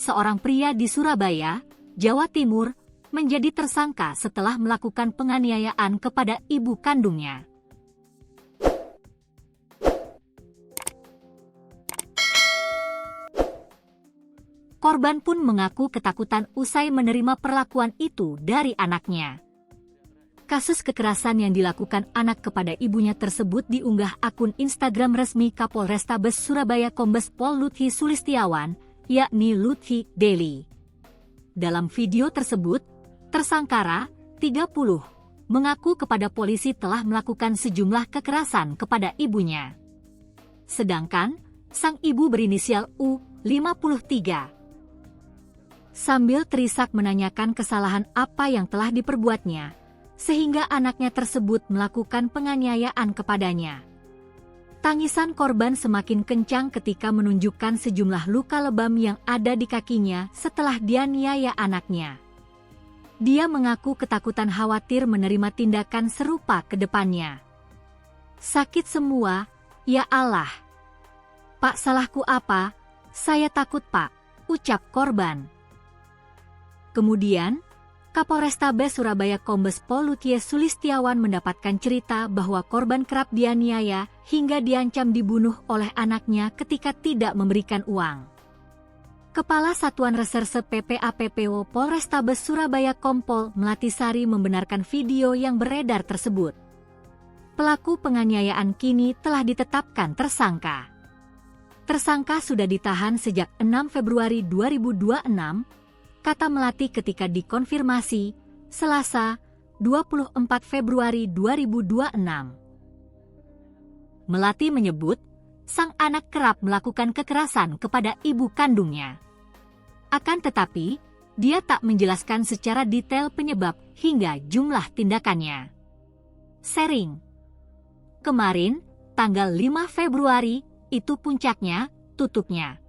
seorang pria di Surabaya, Jawa Timur, menjadi tersangka setelah melakukan penganiayaan kepada ibu kandungnya. Korban pun mengaku ketakutan usai menerima perlakuan itu dari anaknya. Kasus kekerasan yang dilakukan anak kepada ibunya tersebut diunggah akun Instagram resmi Kapolrestabes Surabaya Kombes Pol Lutfi Sulistiawan, yakni Lutfi Daily. Dalam video tersebut, tersangka Ra, 30, mengaku kepada polisi telah melakukan sejumlah kekerasan kepada ibunya. Sedangkan, sang ibu berinisial U, 53. Sambil terisak menanyakan kesalahan apa yang telah diperbuatnya, sehingga anaknya tersebut melakukan penganiayaan kepadanya. Tangisan korban semakin kencang ketika menunjukkan sejumlah luka lebam yang ada di kakinya setelah dianiaya anaknya. Dia mengaku ketakutan khawatir menerima tindakan serupa ke depannya. "Sakit semua, ya Allah. Pak, salahku apa? Saya takut, Pak," ucap korban. Kemudian, Kapolrestabes Surabaya Kombes Pol Lutfi Sulistiawan mendapatkan cerita bahwa korban kerap dianiaya hingga diancam dibunuh oleh anaknya ketika tidak memberikan uang. Kepala Satuan Reserse PPA-PPO Polrestabes Surabaya Kompol Melatisari membenarkan video yang beredar tersebut. Pelaku penganiayaan kini telah ditetapkan tersangka. Tersangka sudah ditahan sejak 6 Februari 2026, kata Melati ketika dikonfirmasi Selasa, 24 Februari 2026. Melati menyebut, sang anak kerap melakukan kekerasan kepada ibu kandungnya. Akan tetapi, dia tak menjelaskan secara detail penyebab hingga jumlah tindakannya. Sharing. Kemarin, tanggal 5 Februari, itu puncaknya, tutupnya.